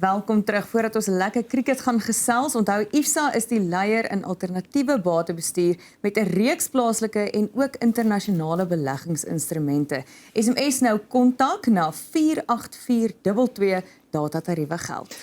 Welkom terug. Voordat ons lekker cricket gaan gesels, onthou IFSA is die leier in alternatiewe batebestuur met 'n reeks plaaslike en ook internasionale beleggingsinstrumente. SMS nou kontak na 48422, datatariewe geld.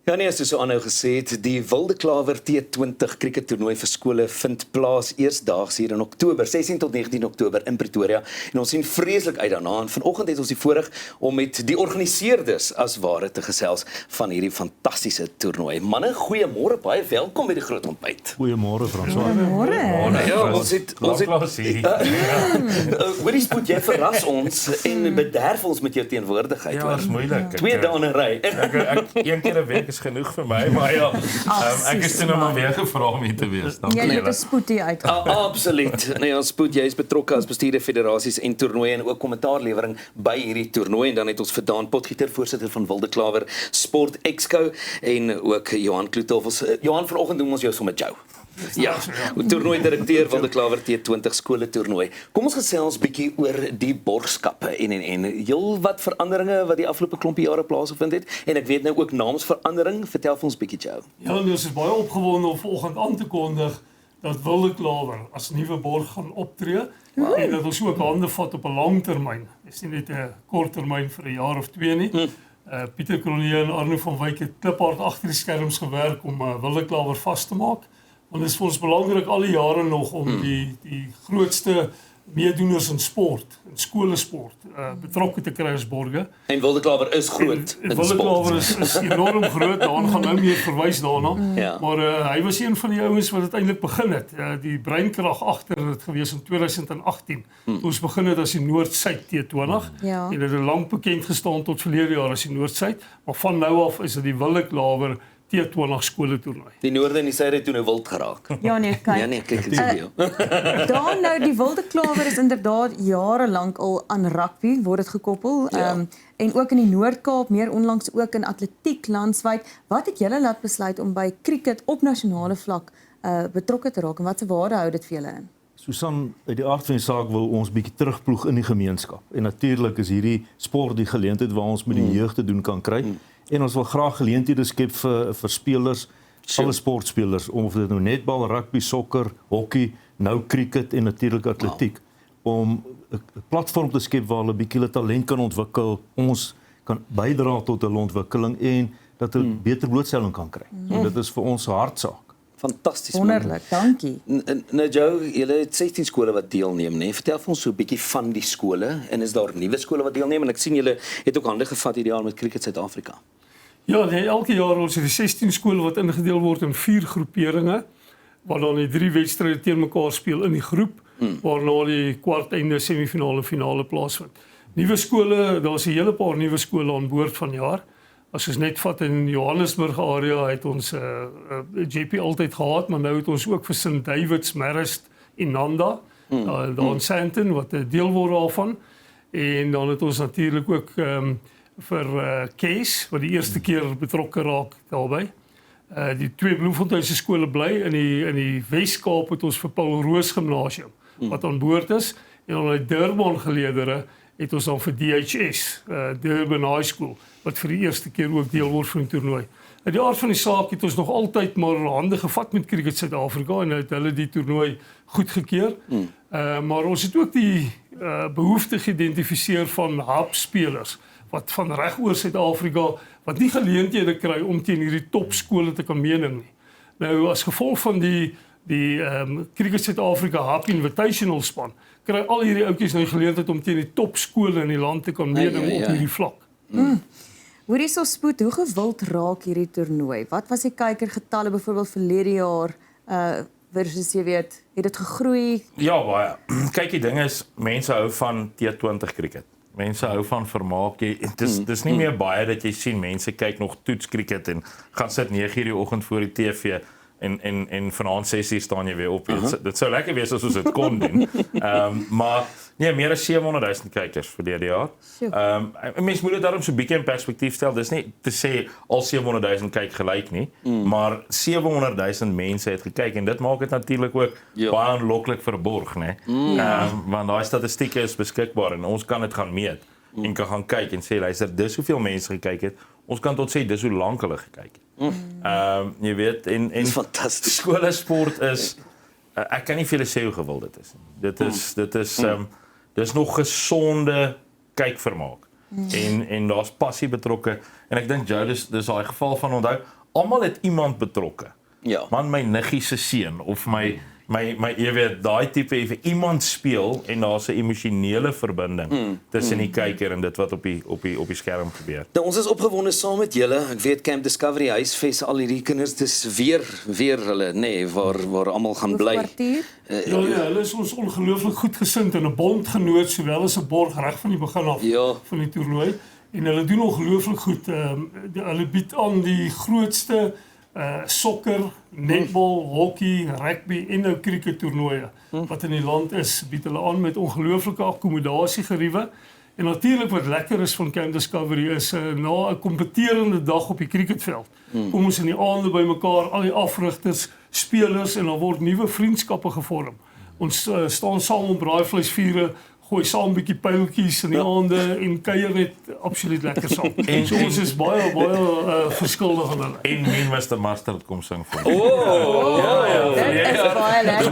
Ja nee, soos so aanhou gesê het, die Wilde Klawer T20 cricket toernooi vir skole vind plaas eersdaags hier in Oktober, 16 tot 19 Oktober in Pretoria. En ons sien vreeslik uit daarna. En vanoggend het ons die voorreg om met die organiseerders as ware te gesels van hierdie fantastiese toernooi. Manne, goeiemôre, baie welkom by die groot ontbyt. Goeiemôre François. Goeiemôre. Ja, ons het hoorie Spoed, jy verras ons en bederf ons met jou teenwoordigheid. Ja, dat is moeilijk. 2 dae in 'n ry. Een keer 'n week is genoeg vir my, maar ja, ek is toe nou maar weer gevra om hier te wees. Jy het 'n spoed hier uit. Absoluut. Nee, ons Spoed, jy is betrokke as bestuurder federasies en toernooie en ook kommentaarlewering by hierdie toernooi. En dan het ons vir Daan Potgieter, voorsitter van Wilde Klawer Sport Exco en ook Johan Kloetoffels. Johan, vanoggend doen ons jou sommer jou. Ja, toernooi direkteur Wilde Klawer T20 skole toernooi. Kom ons gesels bietjie oor die borgskappe en heel wat veranderinge wat die afgelope klompie jare plaasgevind het. En ek weet nou ook naamsverandering. Vertel vir ons bietjie jou. Ja, ons is baie opgewonde om vanoggend aan te kondig dat Wilde Klawer as nuwe borg gaan optree en dat ons ook hande vat op 'n langtermyn. Dit is nie net 'n korttermyn vir 'n jaar of 2 nie. Pieter Cronje en Arno van Wyk het kliphard agter die skerms gewerk om Wilde Klawer vas te maak. Want dit is vir ons belangrik al die jare nog om die grootste meedoeners in sport, in skolesport, betrokke te kry as borge. En Wilde Klawer is groot in Wilde sport. Klawer is enorm groot, daar gaan nou meer verwys daarna. Ja. Maar hy was een van die ouens wat uiteindelik begin het. Die breinkrag agter het gewees in 2018. Toe ons begin het as die Noord-Suid T20. Ja. En dit het lank bekend gestaan tot verlede jaar as die Noord-Suid, maar van nou af is dit die Wilde Klawer T20 skole toernooi. Die noorde en die suide het toe nou wild geraak. Ja nee, kyk. Ja nee, kyk eens hier. Daar nou die Wilde Klawer is inderdaad jarelank al aan rugby word dit gekoppel. Ja. En ook in die Noord-Kaap, meer onlangs ook in atletiek landwyd. Wat het julle laat besluit om by cricket op nasionale vlak betrokke te raak en wat se waarde hou dit vir julle in? Susan, uit die aard van die saak wil ons bietjie terugploeg in die gemeenskap. En natuurlik is hierdie sport die geleentheid waar ons met die jeug te doen kan kry. En ons wil graag geleenthede skep vir spelers, alle sportspelers, of dit nou netbal, rugby, sokker, hockey, nou cricket en natuurlik atletiek, om 'n platform te skep waar hulle bietjie hulle talent kan ontwikkel, ons kan bydra tot hulle ontwikkeling en dat hulle beter blootstelling kan kry. En dit is vir ons 'n hartsaak. Fantasties. Wonderlik, dankie. Nou Joe, julle het 16 skole wat deelneem, né? Vertel vir ons so 'n bietjie van die skole en is daar nuwe skole wat deelneem en ek sien julle het ook hande gevat hierdie jaar met Cricket Suid-Afrika. Ja, nee, elke jaar ons het die 16 skole wat ingedeel word in 4 groeperinge, waar dan die 3 wedstryde teen mekaar speel in die groep, waarna die kwarteinde, semifinale en finale plaasvind. Nuwe skole, daar's 'n hele paar nuwe skole aan boord vanjaar. As ons net vat in Johannesburg area het ons JP altyd gehad, maar nou het ons ook vir St David's, Marist en Nanda, daar in Sandton wat 'n deel word daarvan. En dan het ons natuurlik ook vir Kees wat die eerste keer betrokke raak daarbey. Die 2 Bloemfonteinse skole bly in die Wes-Kaap het ons vir Paul Roos Gimnasium wat aan boord is en dan uit Durban geleedere het ons dan vir DHS, Durban High School, wat vir die eerste keer ook deel word van die toernooi. In die aard van die saak het ons nog altyd maar hande gevat met Cricket Suid-Afrika en het hulle die toernooi goedgekeur. Maar ons het ook die behoefte geïdentifiseer van hub-spelers wat van reg oor Suid-Afrika wat nie geleenthede kry om teen hierdie topskole te kan meeding nie. Nou as gevolg van die Cricket Suid-Afrika Hub Invitational span kry al hierdie ouetjies nou geleentheid om teen die topskole in die land te kan meeding op hierdie vlak. Hoorie so Spoed, hoe gewild raak hierdie toernooi? Wat was die kykergetalle byvoorbeeld verlede jaar versus jy weet, het dit gegroei? Ja, baie. Kyk, die ding is, mense hou van T20 cricket. Mense hou van vermaak. Dis nie meer baie dat jy sien mense kyk nog toets cricket en gaan sit 9:00 die oggend voor die TV en vanaand 6:00 staan jy weer op. Dit sou lekker wees as ons dit kon doen. Maar nee, meer as 700,000 kykers vir die jaar. Mens moet dit daarom so 'n bietjie in perspektief stel. Dis nie te sê al 700,000 kyk gelyk nie, maar 700,000 mense het gekyk en dit maak dit natuurlik ook baie aanloklik vir borg, né? Want daai statistieke is beskikbaar en ons kan dit gaan meet. en kan gaan kyk en sê luister, dis hoeveel mense gekyk het. Ons kan tot sê dis hoe lank hulle gekyk het. Jy weet en Dis fantasties. Skoolsport is ek kan nie vir julle sê hoe gewild dit is nie. Dit is dis nog gesonde kykvermaak. En daar's passie betrokke en ek dink Joe dis daai geval van onthou, almal het iemand betrokke. Ja. Man my niggie se seun of my jy weet daai tipe iemand speel en daar's 'n emosionele verbinding tussen die kyker en dit wat op die skerm gebeur. Nou, ons is opgewonde saam met julle. Ek weet Camp Discovery huisves al hierdie kinders, dis weer hulle, waar almal gaan bly. Kwartier. Ja, hulle is ons ongelooflik goed gesind en 'n bondgenoot sowel as 'n borg reg van die begin af van die toernooi. En hulle doen ongelooflik goed. Hulle bied aan die grootste sokker, netbal, hockey, rugby en nou cricket toernooie wat in die land is, bied hulle aan met ongelooflike akkommodasiegeriewe. En natuurlik wat lekker is van Camp Discovery is na 'n kompeterende dag op die cricketveld. Kom ons in die aande bymekaar, al die afrigters, spelers en dan word nuwe vriendskappe gevorm. Ons staan saam op braaivleisvure, gooi saam 'n bietjie pyltjies in die aande en kuier net absoluut lekker saam. So ons is baie verskuldig aan hulle. En Mr. Mustard kom sing vir. Dit is baie lekker.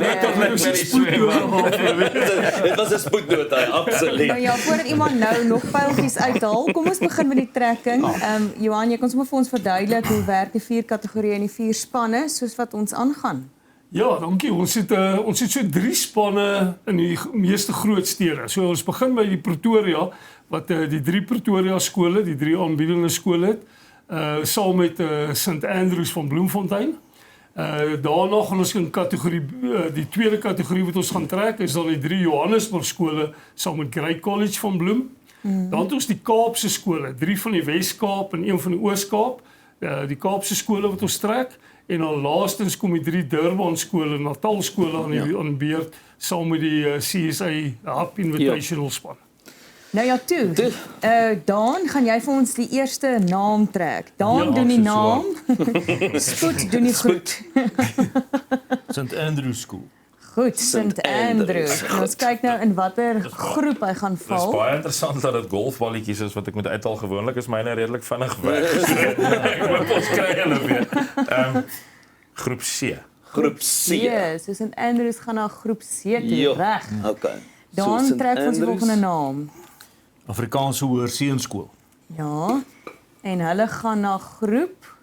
Dit was 'n spoednoot, absoluut. Nou ja, voordat iemand nog pyltjies uithaal, kom ons begin met die trekking. Johan, jy kon sommer vir ons verduidelik hoe werk die 4 kategorieë en die 4 spanne soos wat ons aangaan. Ja, dankie. Ons het so 3 spanne in die meeste groot stede. So ons begin by die Pretoria wat die 3 Pretoria skole, die 3 aanbiedende skole het, saam met St Andrews van Bloemfontein. Daarna gaan ons in kategorie die tweede kategorie wat ons gaan trek is dan die 3 Johannesburg skole saam met Grey College van Bloem. Dan het ons die Kaapse skole, 3 van die Wes-Kaap en 1 van die Oos-Kaap. Die Kaapse skole wat ons trek. En dan laastens kom die 3 Durban skole, Natal skole aan die beurt saam met die CSA Hub Invitational span. Nou ja, toe. Daan, gaan jy vir ons die eerste naam trek? Daan doen die naam. Spoed doen die goed. St Andrews School. Goed, St Andrews. Ons kyk nou in watter groep hy gaan Dit is val. baie interessant dat dit golfballetjies is wat ek moet uithaal. Gewoonlik is myne redelik vinnig weg. Ek moet ons kry hulle weer. Groep C. Groep C. Ja, so St Andrews gaan na groep C toe, Ja. reg. Okay. Daan St. trek ons die Andrews. volgende naam. Afrikaanse Hoërseunskool. Ja. En hulle gaan na groep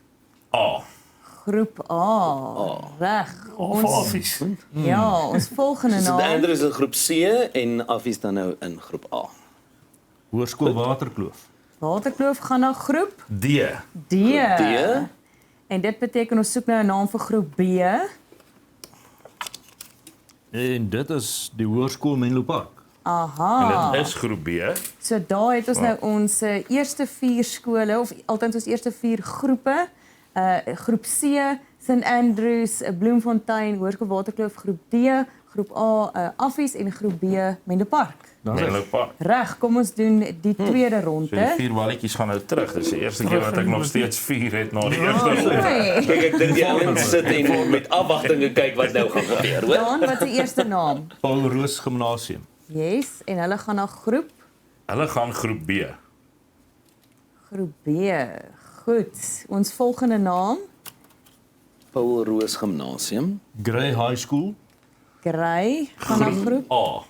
A. A. Reg. Of Affies. Ja, ons volgende St naam. Andrews in groep C en Affies dan nou in groep A. Hoërskool Waterkloof. Waterkloof gaan na groep D. D. D. En dit beteken ons soek nou 'n naam vir groep B. En dit is die Hoërskool Menlo Park. Aha. En dit is groep B. So daar het ons nou ons eerste 4 skole of altyd ons eerste 4 groepe. Groep C, St Andrews, Bloemfontein, Hoërskool Waterkloof, groep D, groep A, Affies en groep B, Menlo Park. Menlo Park. Reg, kom ons doen die tweede So ronde. die 4 balletjies gaan nou terug. Dis die eerste keer wat ek nog steeds 4 het na die eerste ronde. Hey. Kyk, ek dink die ouens sit en met afwagting kyk wat nou gaan gebeur, hoor. Dan wat is die eerste naam? Paul Roos Gimnasium. Yes, en hulle gaan na groep Hulle gaan groep B. B. Goed. Ons volgende naam, Paul Roos Gimnasium. Grey High School. Grey, gaan na groep. A.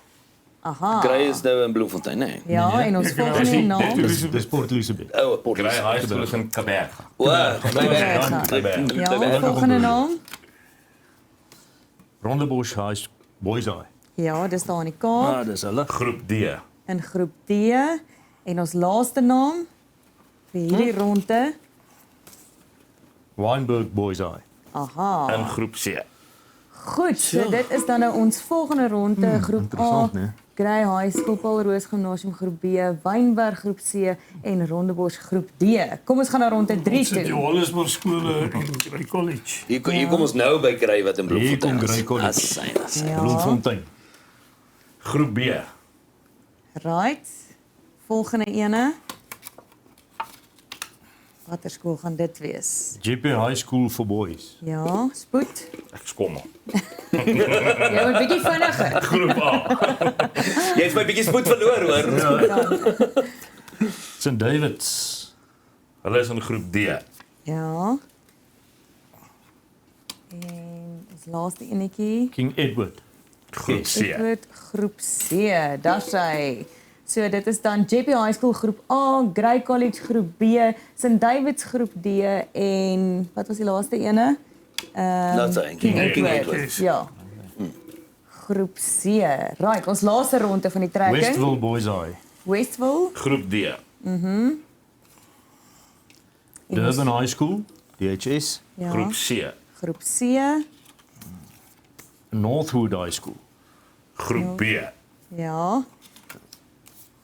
Aha. Grey is nou in Bloemfontein, nee. Ja, en ons volgende naam. Dis Port Elizabeth. Oh, Port Grey Elizabeth. High School is in Kaberga. Wow, Ja, ons volgende naam. Rondebosch High Boys High. Ja, dis daar in die Kaap. Dis hulle. Groep D. In groep D en ons laaste naam vir hierdie ronde. Wynberg Boys High. Aha. In groep C. Goed, so dit is dan nou ons volgende ronde, groep A. interessant, né? Grey High School, Paul Roos Gimnasium groep B, Wynberg groep C en Rondebosch groep D. Kom ons gaan na ronde 3 Ons het toe. Johannesburg skole en Grey College. Hier kom ons nou by Grey wat in Hier kom Bloemfontein is. Grey College. Assy. Ja. Bloemfontein. Groep B. Right. Volgende ene. Watter skool gaan dit wees? JP High School for Boys. Ja, spoed. Ek skommel. Jy moet bietjie vinniger. Groep A. Jy het my bietjie spoed verloor, hoor. St David's, Hulle is in groep D. Ja. En ons laaste enetjie. King Edward. Groep C. Edward groep C. Daar's hy. So dit is dan JP High School groep A, Grey College groep B, St David's groep D en wat was die laaste ene? That's hy. King King Edward. Edward. Ja. Groep C. Right, ons laaste ronde van die trekking. Westville Boys High. Westville. Groep D. Durban High School, DHS. Ja. Groep C. Groep C. Northwood High School. Groep B. Ja.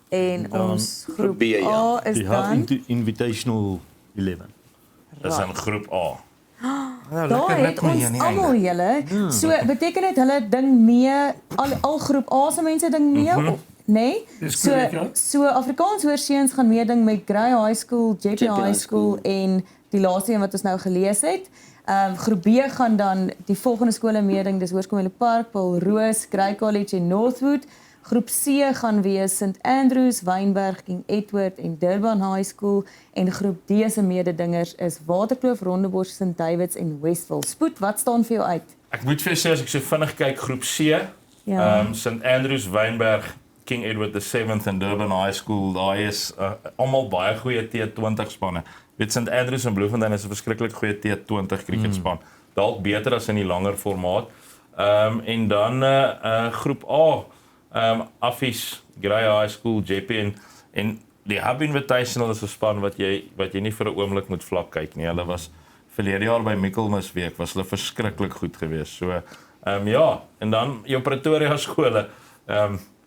En Dan ons groep groep B, ja. A is Die Hub dan Invitational 11. Is in groep A. daar het ons almal julle. So beteken dit hulle ding mee al groep A se mense ding mee of nee? Dis So korrek, ja. so Afrikaans hoorseuns gaan meeding met Grey High School, JP High School en die laaste een wat ons nou gelees het. Groep B gaan dan die volgende skole meeding, dis Hoërskool Park, Paul Roos, Grey College en Northwood. Groep C gaan wees St Andrews, Wynberg, King Edward en Durban High School en groep D se mededingers is Waterkloof, Rondebosch, St David's en Westville. Spoed, wat staan vir jou uit? Ek moet vir jou sê as ek so vinnig kyk, groep C, Ja. St Andrews, Wynberg, King Edward the 7th en Durban High School, daai is almal baie goeie T20 spanne. Weet St Andrews en Bloemfontein is 'n verskriklik goeie T20 cricketspan. Dalk beter as in die langer formaat. En dan groep A, Affies, Grey High School, JP en die Hub Invitational is 'n span wat jy nie vir 'n oomblik moet vlak kyk nie. Hulle was verlede jaar by Michaelmas week was hulle verskriklik goed geweest. So ja, en dan jou Pretoria skole.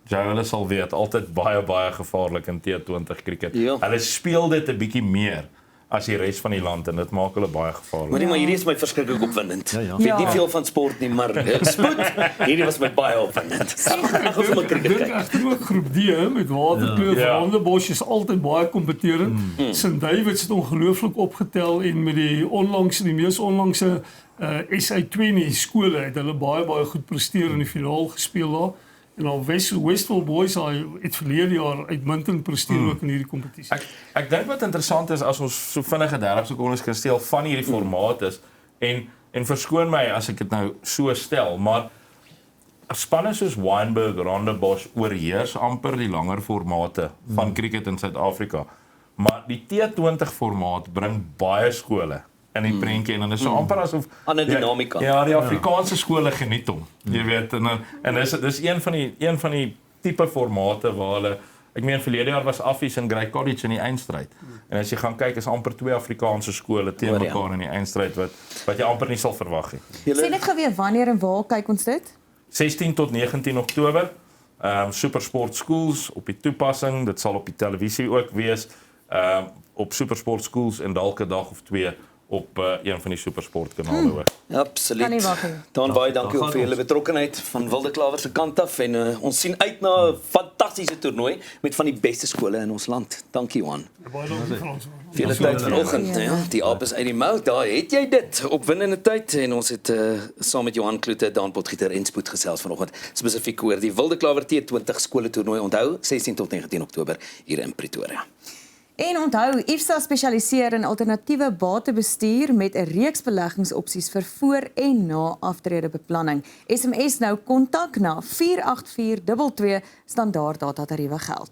Hulle sal weet altyd baie gevaarlik in T20 cricket. Ja. Hulle speel dit 'n bietjie meer as die res van die land en dit maak hulle baie gevaarlik. Maar hierdie is my verskriklik opwindend. Ja, ja. Ek weet nie Ja. veel van sport nie, maar spoed, hierdie was my baie opwindend. Ek wil sommer cricket Dink kyk. egter ook groep D met Waterkloof, Ja. Rondebosch is altyd baie kompeterend. St David's het ongelooflik opgetel en met die mees onlangse SA20 skole het hulle baie goed presteer in die finaal gespeel daar. En dan Westville Boys het verlede jaar uitmuntend presteer ook in hierdie kompetisie. Ek dink wat interessant is as ons so vinnige 30 sekondes kan steel van hierdie formaat is en verskoon my as ek dit nou so stel, maar spanne soos Wynberg, Rondebosch oorheers amper die langer formate van cricket in Suid-Afrika. Maar die T20 formaat bring baie skole in die prentjie en dan is so amper asof Ander dinamika. Ja, die Afrikaanse skole geniet hom. Jy weet en dis een van die tipe formate waar hulle ek meen verlede jaar was Affies en Grey College in die eindstryd. En as jy gaan kyk is amper twee Afrikaanse skole teen Hoor, ja. mekaar in die eindstryd wat jy amper nie sal verwag nie. Sê net gou weer wanneer en waar kyk ons dit? 16 tot 19 Oktober. Supersport Schools op die toepassing, dit sal op die televisie ook wees. Op Supersport Schools en dalk 'n dag of twee op een van die Supersport kanale ook. Absoluut. Kan nie wag nie. Dan baie dankie gaan vir julle betrokkenheid van Wilde Klawer se kant af en ons sien uit na 'n fantastiese toernooi met van die beste skole in ons land. Dankie Johan. Baie dankie Frans. Vele tyd vanoggend, ja. Die aap is uit die mou. Daar het jy dit. Opwindende tyd en ons het saam met Johan Kloete, Daan Potgieter en Spoed gesels vanoggend spesifiek oor die Wilde Klawer T20 skole toernooi. Onthou 16 tot 19 Oktober hier in Pretoria. En onthou, IFSA spesialiseer in alternatiewe batebestuur met 'n reeks beleggingsopsies vir voor en na aftredebeplanning. SMS nou kontak na 48422 standaard data tariewe geld.